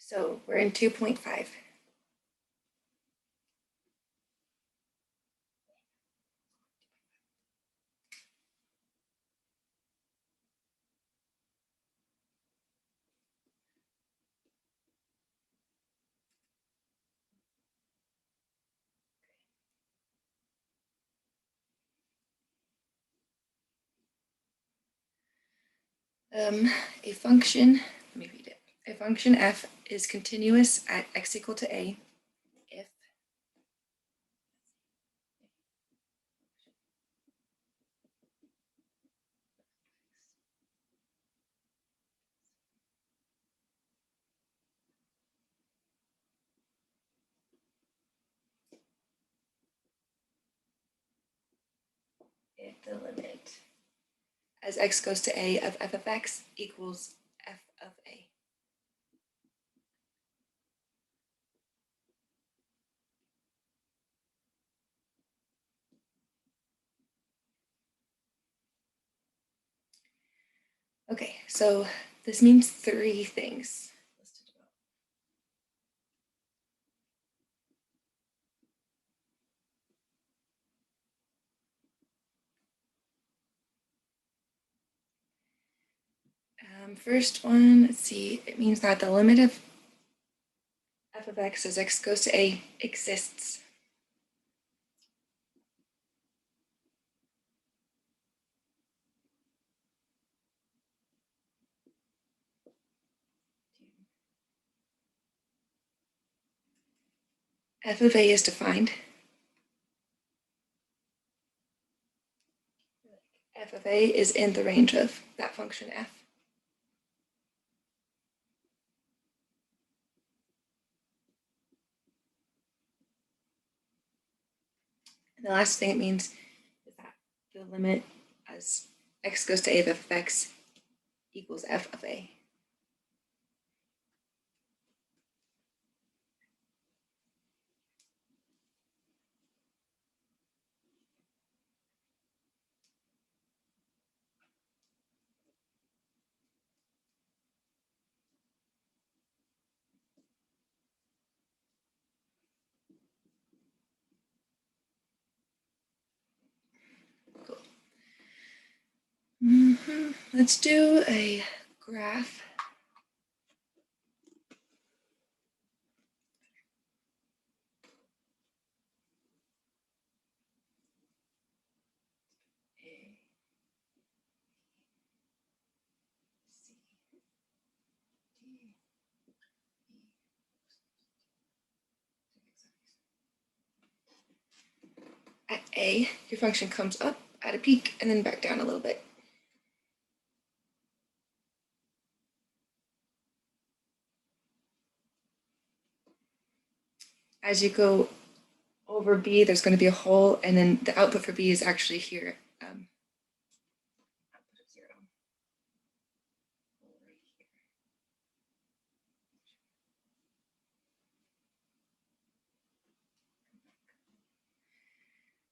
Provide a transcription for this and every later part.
So we're in 2.5. A function, let me read it. A function f is continuous at x equal to a if the limit as x goes to a of f of x equals f of a. Okay, so this means three things. First one, let's see, it means that the limit of f of x as x goes to a exists. F of a is defined. F of a is in the range of that function f. And the last thing it means is that the limit as x goes to a of f of x equals f of a. Cool. Let's do a graph. At a, your function comes up at a peak and then back down a little bit. As you go over b, there's going to be a hole, and then the output for b is actually here. Output of 0.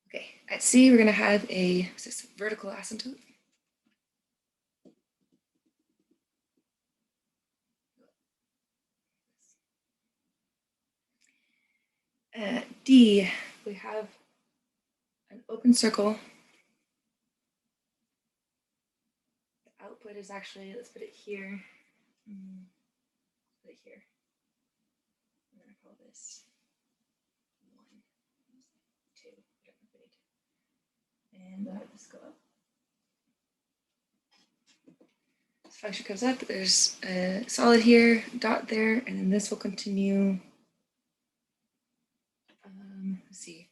Okay, at C, we're going to have a vertical asymptote. At D, we have an open circle. The output is actually, let's put it here. Put it here. I'm going to call this 1, 2. And we'll have this go up. This function comes up, there's a solid here, dot there, and then this will continue. Let's see.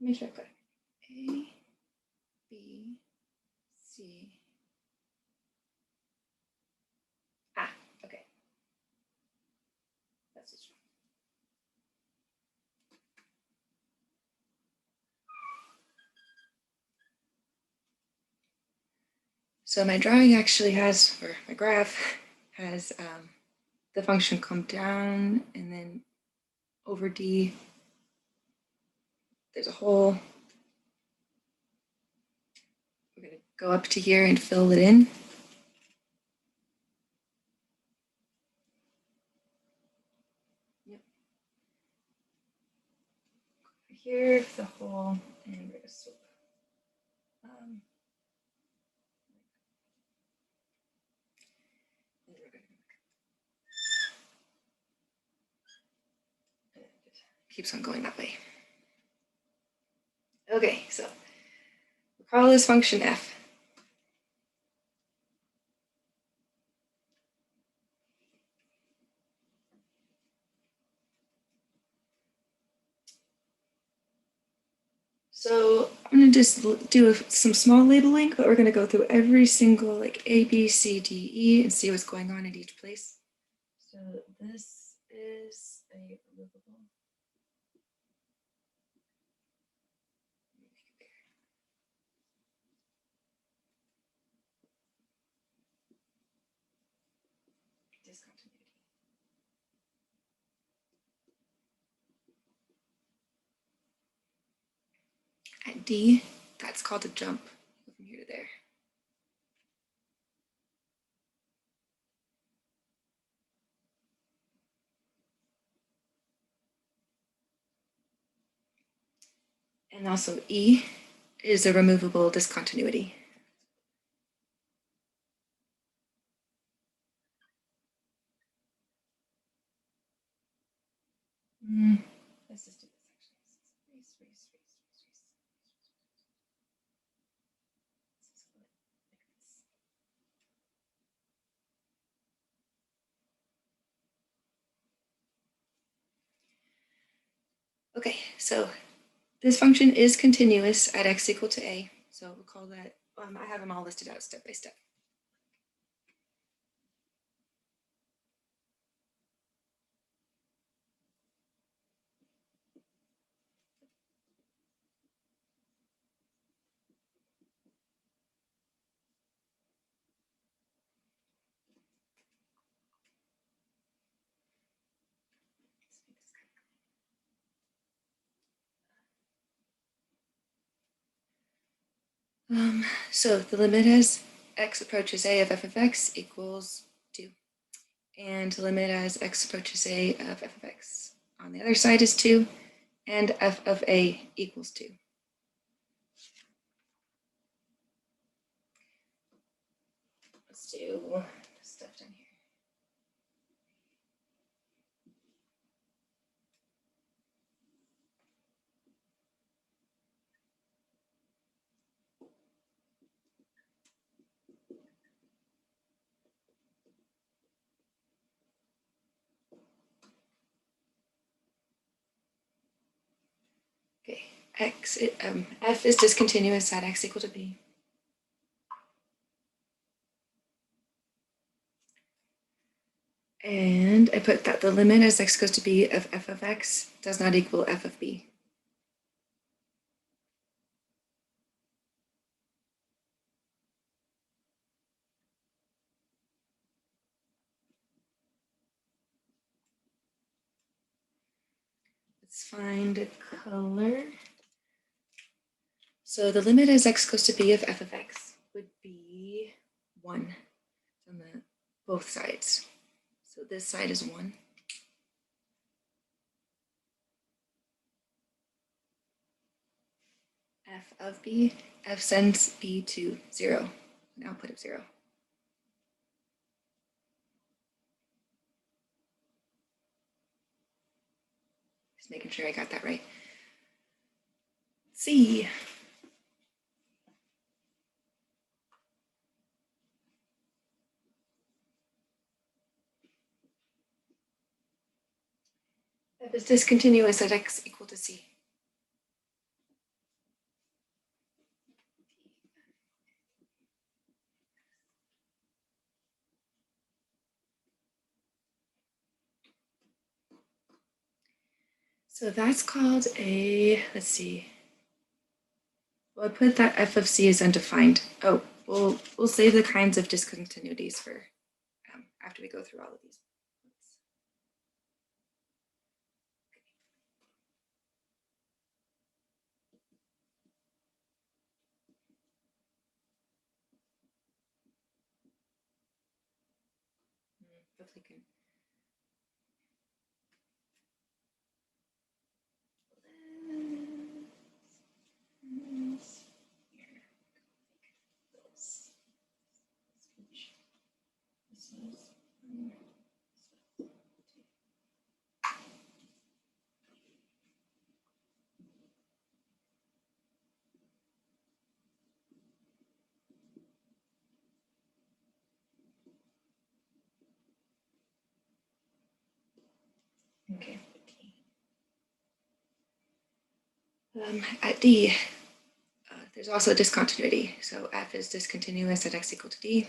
Let me check that. A, B, C. Ah, okay. That's what's wrong. So my drawing actually has, or my graph has the function come down and then over D, there's a hole. We're going to go up to here and fill it in. here for the whole, and we're going to swap. Keeps on going that way. Okay, so we'll call this function f. So I'm going to just do some small labeling, but we're going to go through every single like A, B, C, D, E and see what's going on in each place. So this is a removable. Discontinuity. At D, that's called a jump from here to there. And also E is a removable discontinuity. Let's just do this actually. Okay, so this function is continuous at x equal to a. So we'll call that, I have them all listed out step by step. So the limit as x approaches a of f of x equals 2. And the limit as x approaches a of f of x on the other side is 2. And f of a equals 2. Let's do stuff down here. Okay, f is discontinuous at x equal to b. And I put that the limit as x goes to b of f of x does not equal f of b. Let's find a color. So the limit as x goes to b of f of x would be 1 on both sides. So this side is 1. F of b, f sends b to 0, an output of 0. Just making sure I got that right. C. F is discontinuous at x equal to c. So that's called a, let's see. Well, I put that f of c is undefined. Oh, we'll save the kinds of discontinuities for after we go through all of these. Hopefully can. Okay. At D, there's also discontinuity. So f is discontinuous at x equal to d.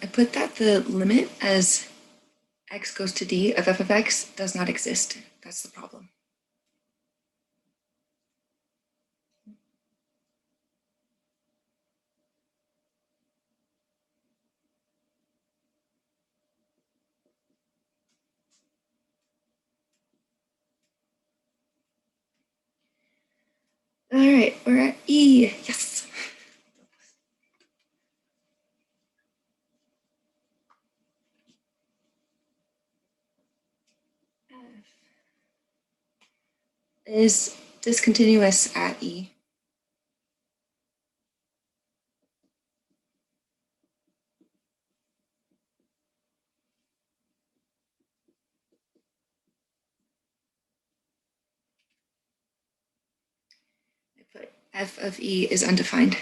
I put that the limit as x goes to d of f of x does not exist. That's the problem. All right, we're at E. Yes. F is discontinuous at E. I put f of E is undefined.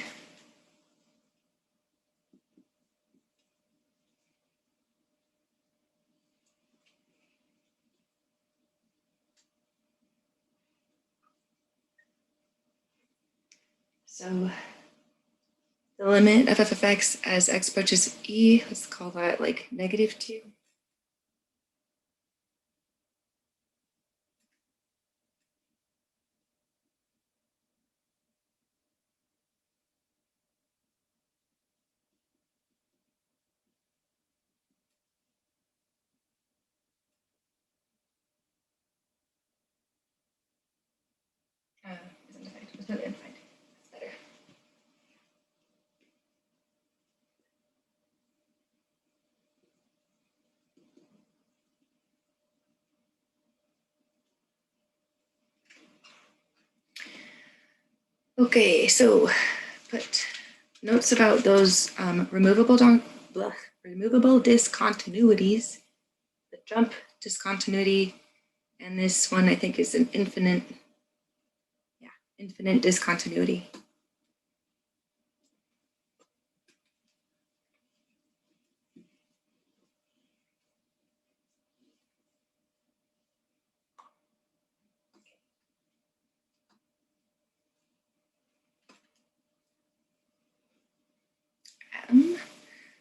So the limit of f of x as x approaches E, let's call that like -2. Is undefined. Let's put undefined. That's better. Okay, so put notes about those removable discontinuities, the jump discontinuity, and this one I think is an infinite discontinuity.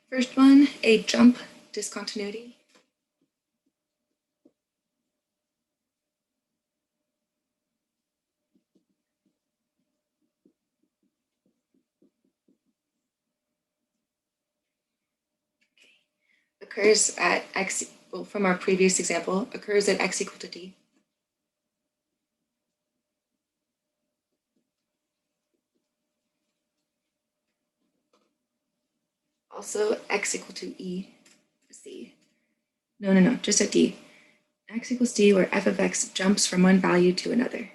First one, a jump discontinuity. Occurs at x, well, from our previous example, occurs at x equal to d. Also, x equal to e is the, no, just at d. X equals d where f of x jumps from one value to another.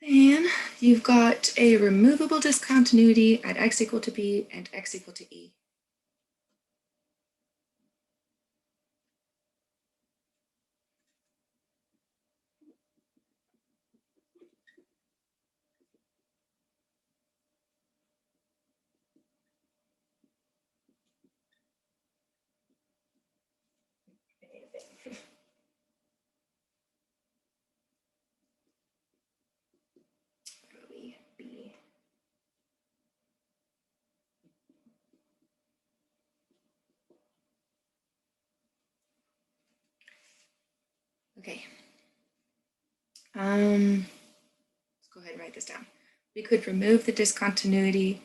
Then you've got a removable discontinuity at x equal to b and x equal to e. B. Okay. Let's go ahead and write this down. We could remove the discontinuity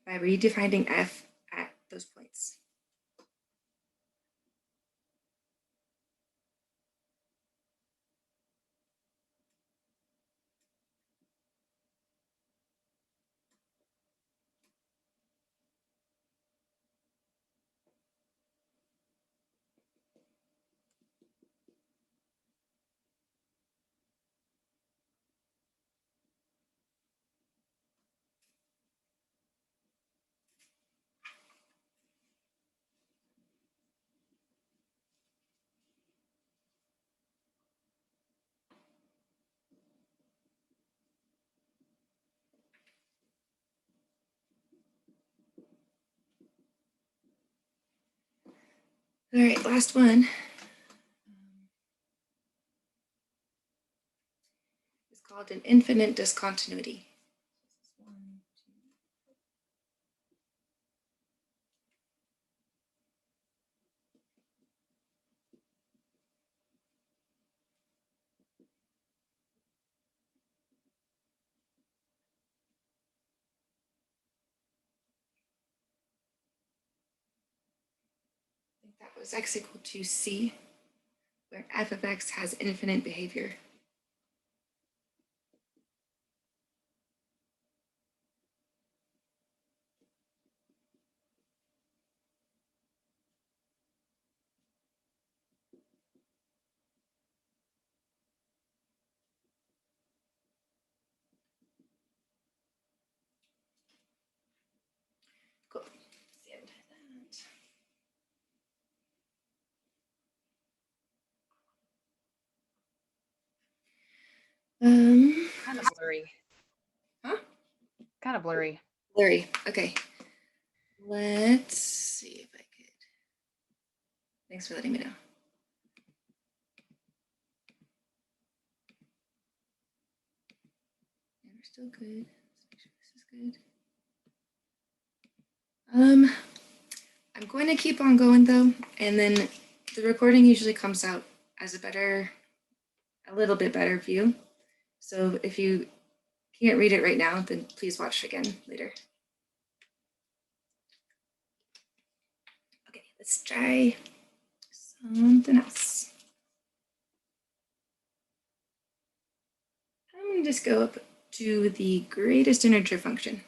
by redefining f at those points. All right, last one. It's called an infinite discontinuity. I think that was x equal to c, where f of x has infinite behavior. Cool. Kind of blurry. Huh? Kind of blurry. Blurry. Okay. Let's see if I could. Thanks for letting me know. Yeah, we're still good. Let's make sure this is good. I'm going to keep on going though, and then the recording usually comes out as a little bit better view. So if you can't read it right now, then please watch again later. Okay, let's try something else. I'm going to just go up to the greatest integer function.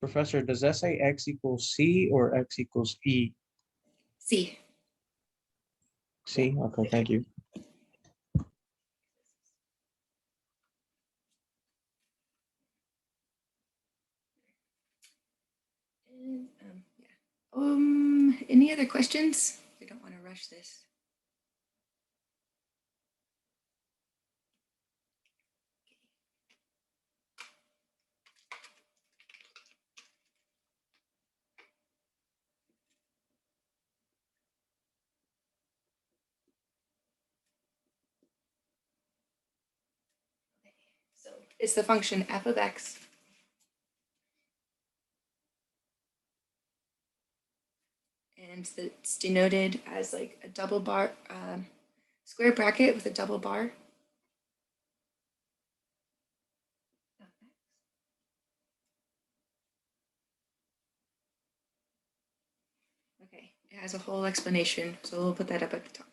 Professor, does that say x equals c or x equals e? C. C? Okay, thank you. And, any other questions? We don't want to rush this. So it's the function f of x and it's denoted as like a double bar, square bracket with a double bar. Okay, it has a whole explanation, so we'll put that up at the top.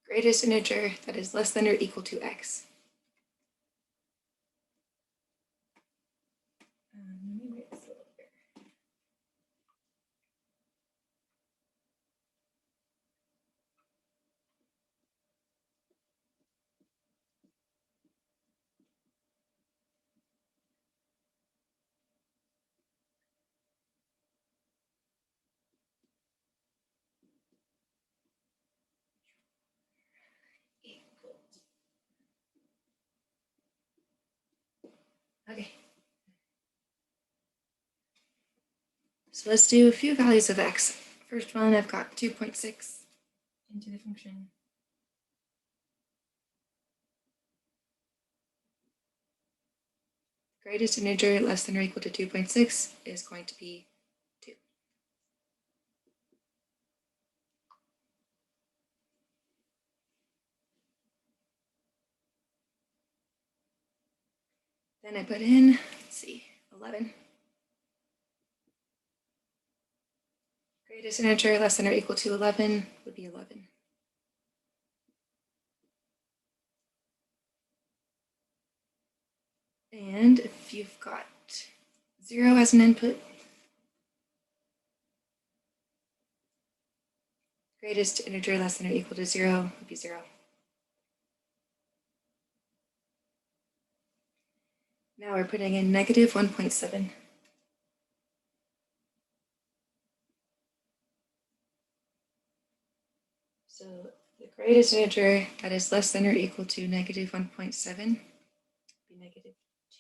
Greatest integer that is less than or equal to x. Let me write this a little bit. Okay. So let's do a few values of x. First one, I've got 2.6 into the function. Greatest integer less than or equal to 2.6 is going to be 2. Then I put in, let's see, 11. Greatest integer less than or equal to 11 would be 11. And if you've got 0 as an input, greatest integer less than or equal to 0 would be 0. now we're putting in negative 1.7. So the greatest integer that is less than or equal to negative 1.7 would be negative 2.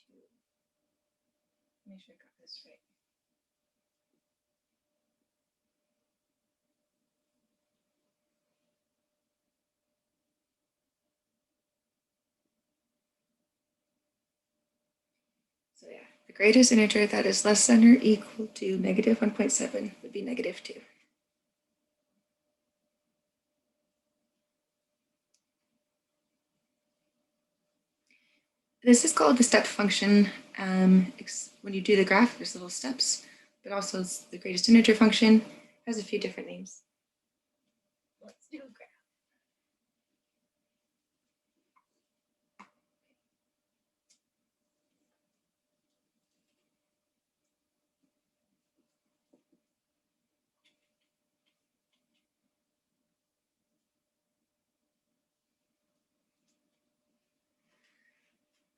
Make sure I got this right. So yeah, the greatest integer that is less than or equal to negative 1.7 would be negative 2. This is called the step function. When you do the graph, there's little steps, but also it's the greatest integer function has a few different names. Let's do a graph.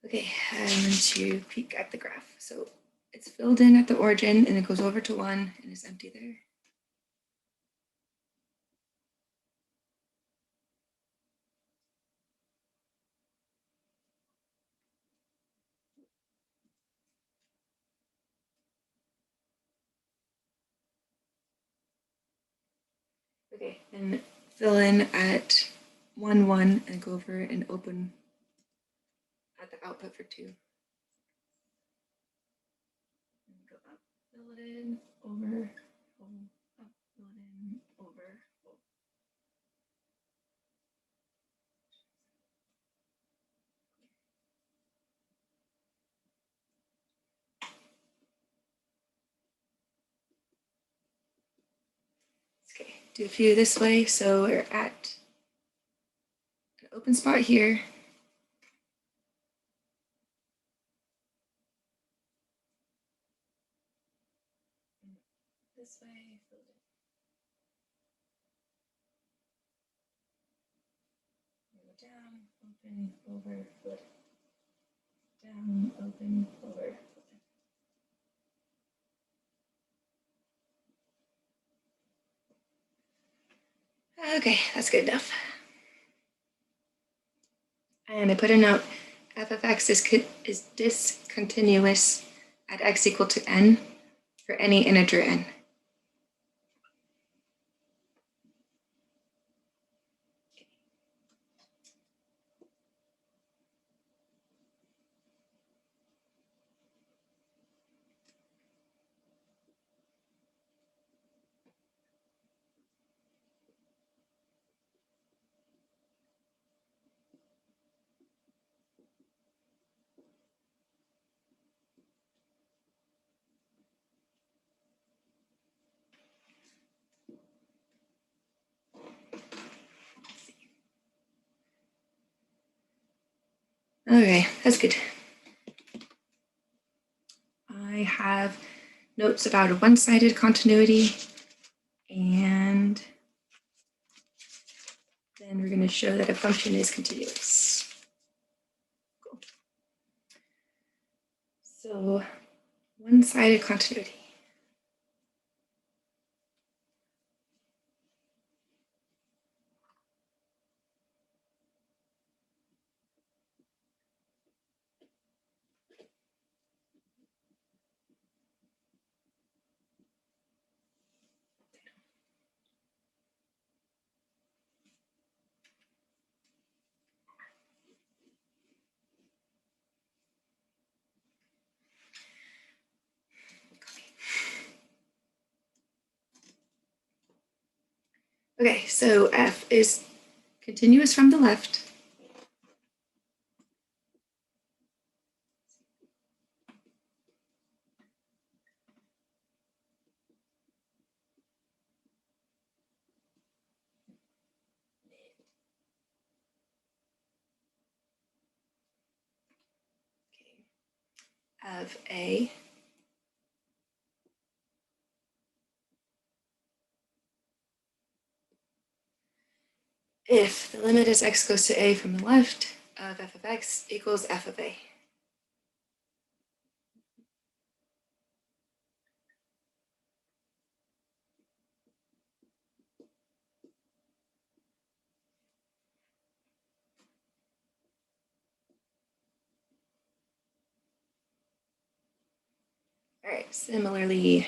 Okay, I'm going to peek at the graph. So it's filled in at the origin and it goes over to 1 and is empty there. Okay, and fill in at 1, 1 and go over and open at the output for 2. And go up, fill it in, over, up, fill it in, over. Okay, do a few this way. So we're at an open spot here. This way, fill it in. Go down, open, over, fill it. Down, open, over. Okay, that's good enough. And I put a note, f of x is discontinuous at x equal to n for any integer n. Okay, that's good. I have notes about a one-sided continuity, and then we're going to show that a function is continuous. Cool. So, one-sided continuity. Okay, so f is continuous from the left. Of a if the limit as x goes to a from the left of f of x equals f of a. All right, similarly,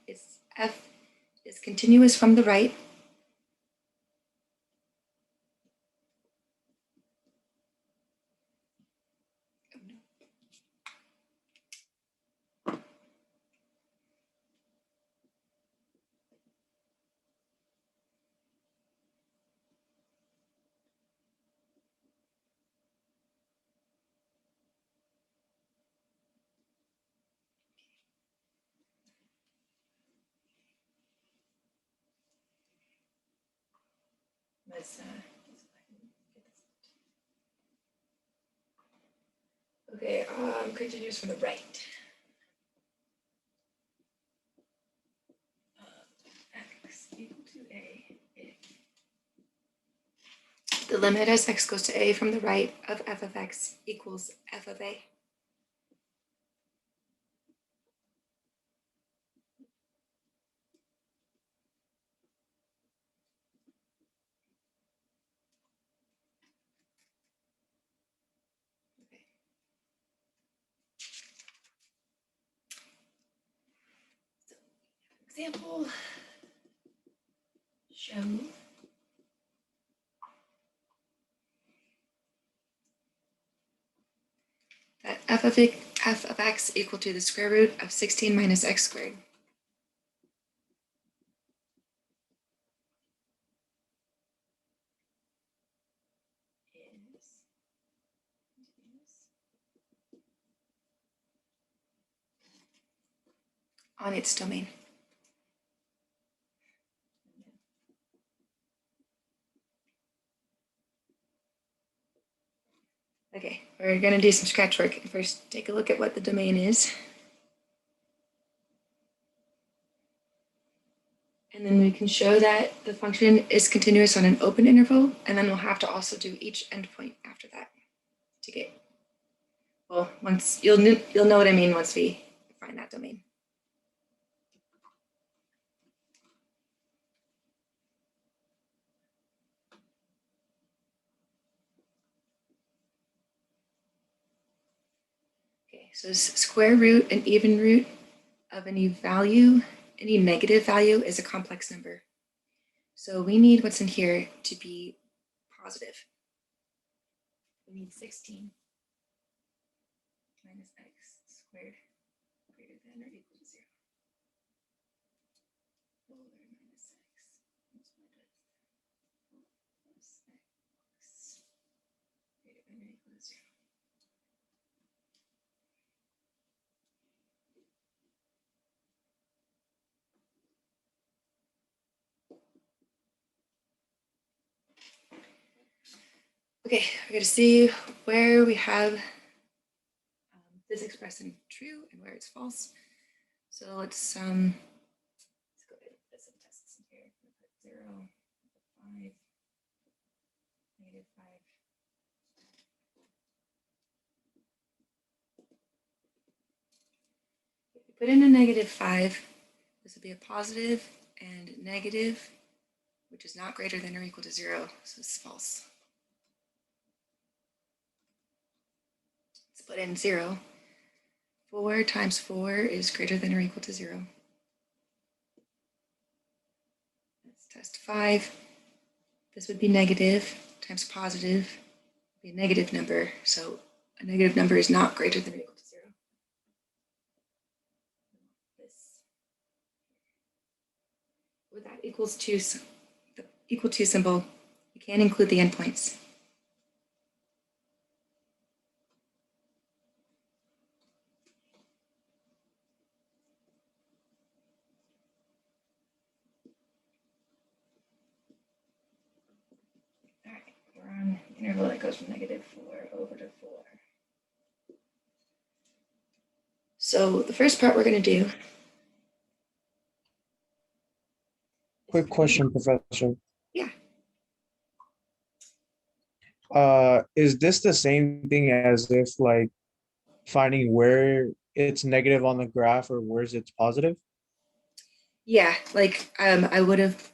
it's f is continuous from the right. Let's okay, continuous from the right. X equal to a if the limit as x goes to a from the right of f of x equals f of a. Okay. So, example, show that f of x equal to the square root of 16 minus x squared. Is on its domain. Okay, we're gonna do some scratch work. First, take a look at what the domain is. And then we can show that the function is continuous on an open interval, and then we'll have to also do each endpoint after that to get, well, once you'll know what I mean once we find that domain. Okay, so square root and even root of any value, any negative value is a complex number. So we need what's in here to be positive. We need 16 minus x squared greater than or equal to 0. Minus x multiplied with plus x greater than or equal to 0. Okay, we're going to see where we have this expression true and where it's false. So let's go ahead and put some tests in here. Put 0, 5, negative 5. If we put in a negative 5, this would be a positive and negative, which is not greater than or equal to 0, so it's false. Let's put in 0. 4 times 4 is greater than or equal to 0. Let's test 5. This would be negative times positive, would be a negative number. So a negative number is not greater than or equal to 0. This. With that equals 2, the equal to symbol, you can include the endpoints. All right, we're on the interval that goes from negative 4 over to 4. So the first part we're going to do. Quick question, Professor. Yeah. Is this the same thing as if like finding where it's negative on the graph or where it's positive? Yeah, like I would have,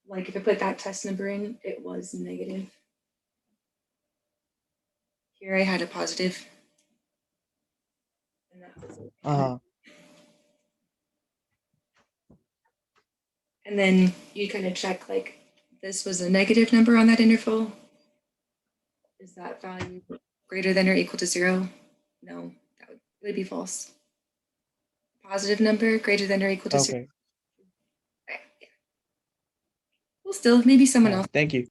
like if I put that test number in, it was negative. Here I had a positive. And that was And then you kind of check like this was a negative number on that interval. Is that value greater than or equal to 0? No, that would be false. Positive number greater than or equal to 0. Okay. Okay. Well, still, maybe someone else. Thank you.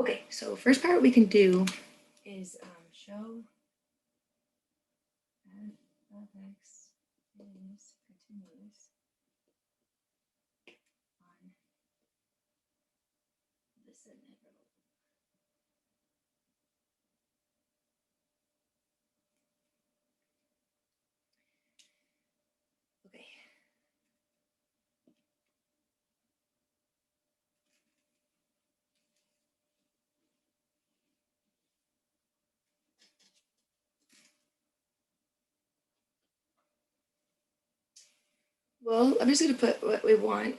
Okay, so first part we can do is show f of x is continuous on this interval. Okay. Well, I'm just going to put what we want,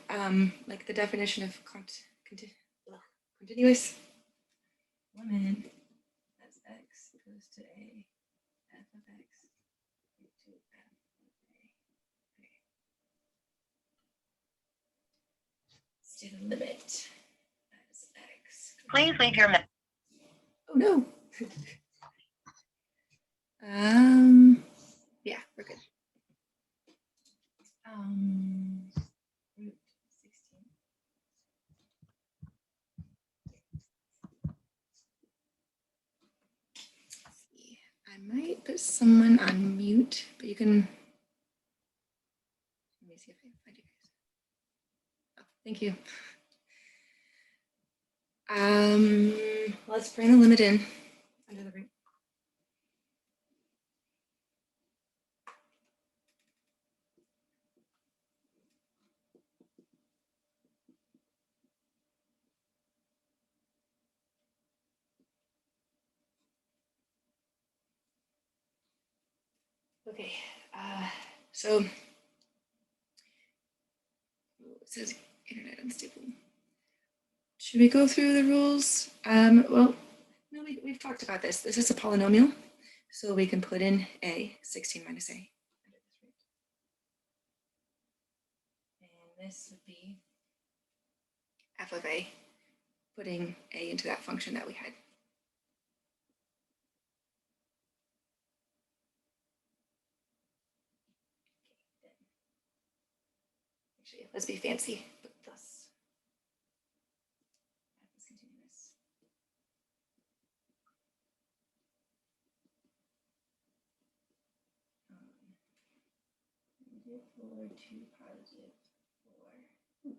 like the definition of continuous limit as x goes to a, f of x to f of a. Okay. Let's do the limit as x. Please leave your message. Oh no. Yeah, we're good. Root 16. Let's see. I might put someone on mute, but you can. Let me see if I can find you guys. Oh, thank you. Let's bring the limit in under the root. Okay, so it says internet unstable. Should we go through the rules? Well, no, we've talked about this. This is a polynomial, so we can put in a 16 minus a. And this would be f of a, putting a into that function that we had. Actually, let's be fancy. But thus, f is continuous. -4 to +4.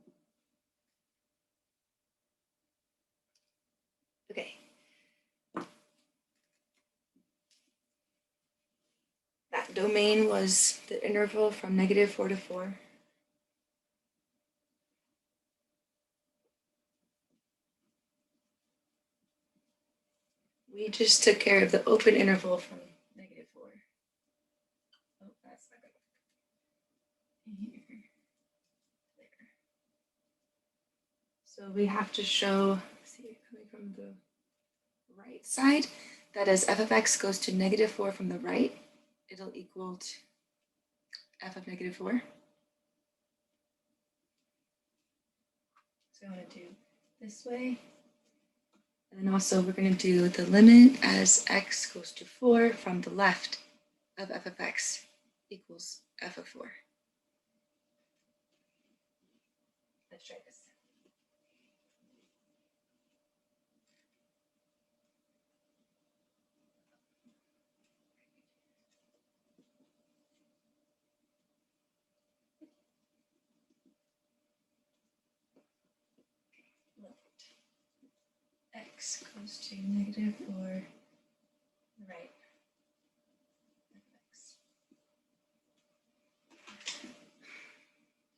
Okay. That domain was the interval from -4 to 4. We just took care of the open interval from -4. Oh, that's not good. Here. There. So we have to show, see, coming from the right side, that as f of x goes to -4 from the right, it'll equal to f of -4. So I'm going to do this way. And then also we're going to do the limit as x goes to 4 from the left of f of x equals f of 4. Let's try this. X goes to -4, right. X.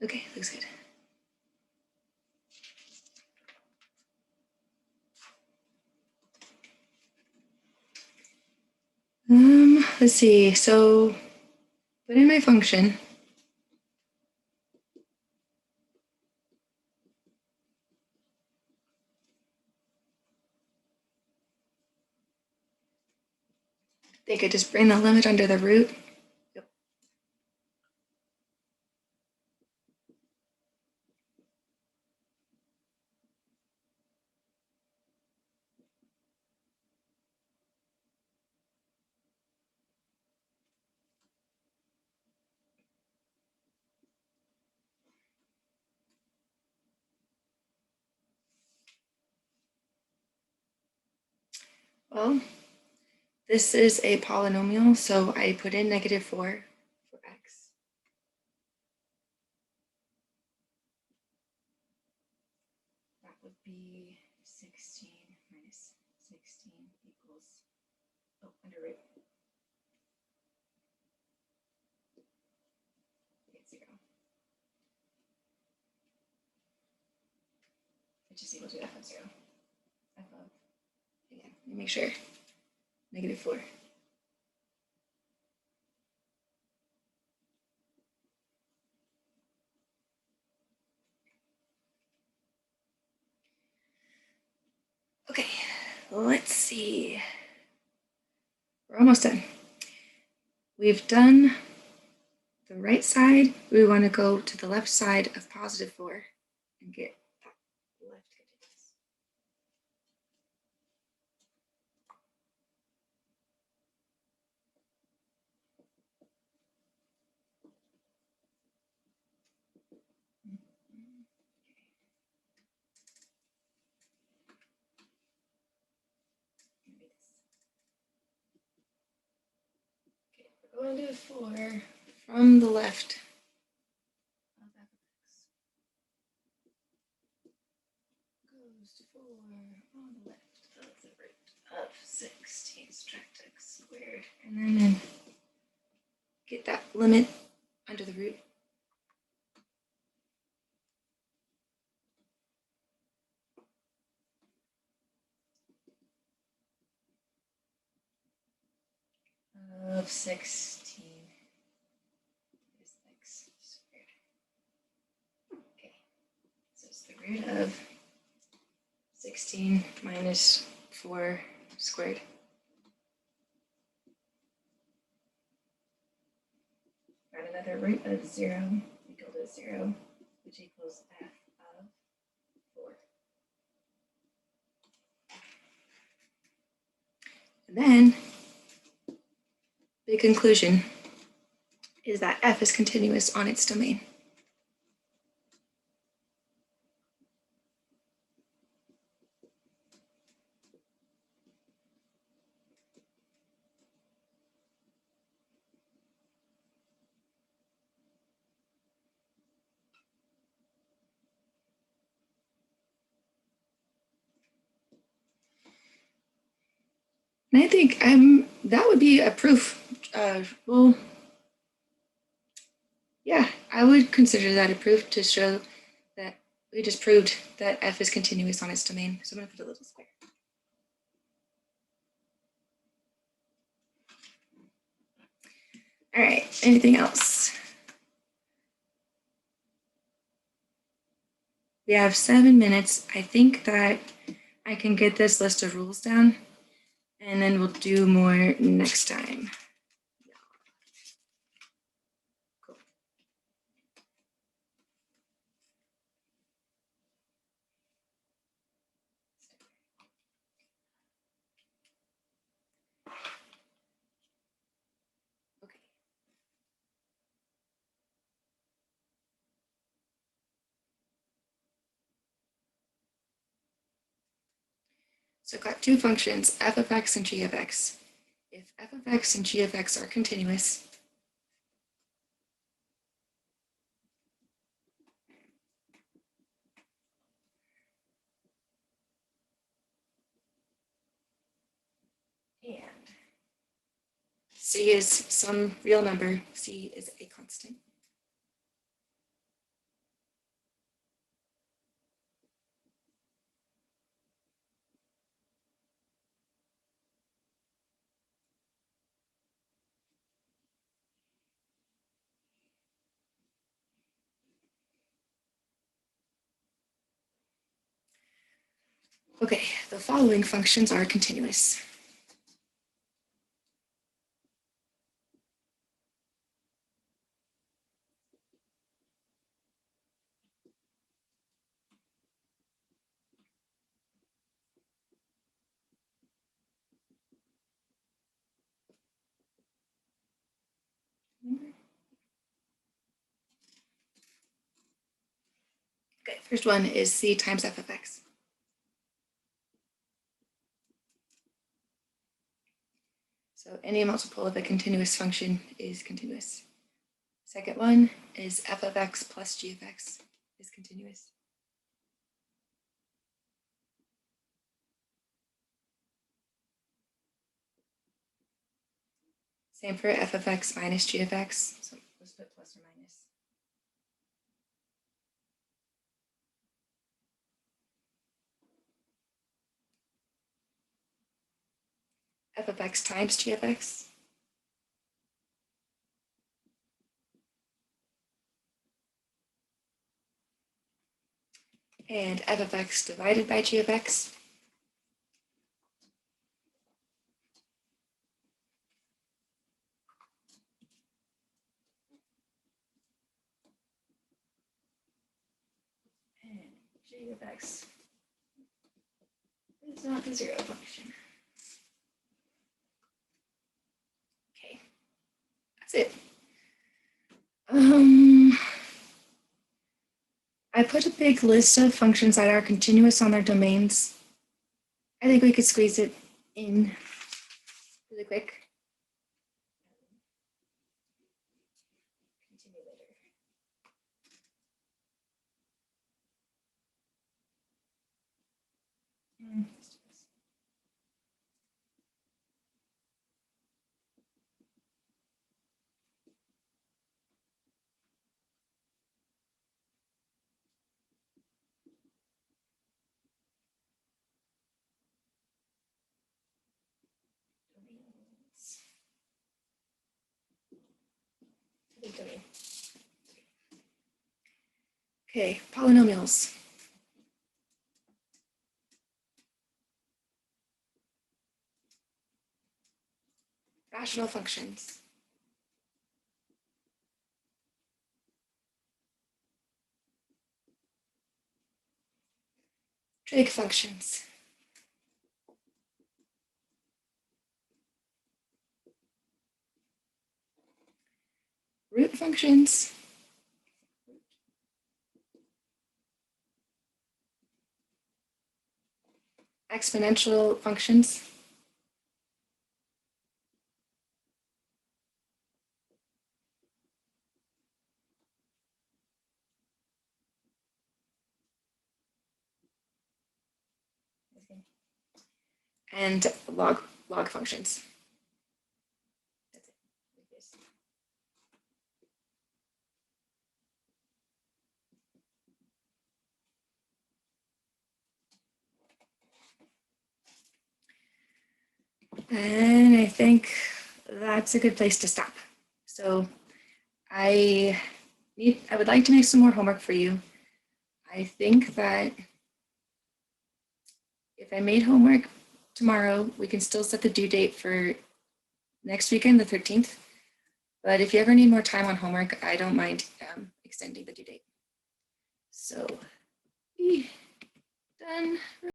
Okay, looks good. Let's see. So put in my function. They could just bring the limit under the root. Yep. Well, this is a polynomial, so I put in -4 for x. That would be 16 minus 16 equals, under root. It's 0. Which is equal to f of 0. F of, again, let me make sure. -4. Okay, let's see. We're almost done. We've done the right side. We want to go to the left side of +4 and get that left continuous. Okay, we're going to 4 from the left of f of x. Goes to 4 on the left of the root of 16 subtract x squared. And then get that limit under the root. Of 16 is x squared. Okay, so it's the root of 16 minus 4 squared. Got another root of 0 equal to 0, which equals f of 4. And then the conclusion is that f is continuous on its domain. And I think that would be a proof. Well, yeah, I would consider that a proof to show that we just proved that f is continuous on its domain. So I'm going to put a little square. All right, anything else? We have 7 minutes. I think that I can get this list of rules down, and then we'll do more next time. Cool. Okay. So I've got two functions, f of x and g of x. If f of x and g of x are continuous, and c is some real number, c is a constant. Okay, the following functions are continuous. Okay, first one is c times f of x. So any multiple of a continuous function is continuous. Second one is f of x plus g of x is continuous. Same for f of x minus g of x. So let's put plus or minus. F of x times g of x. And f of x divided by g of x. And g of x is not the zero function. Okay, that's it. I put a big list of functions that are continuous on their domains. I think we could squeeze it in really quick. Continue later. Let's do this. Domains. Okay, polynomials. Rational functions. Trig functions. Root functions. Exponential functions. And log functions. That's it. Like this. And I think that's a good place to stop. So I would like to make some more homework for you. I think that if I made homework tomorrow, we can still set the due date for next weekend, the 13th. But if you ever need more time on homework, I don't mind extending the due date. So, done.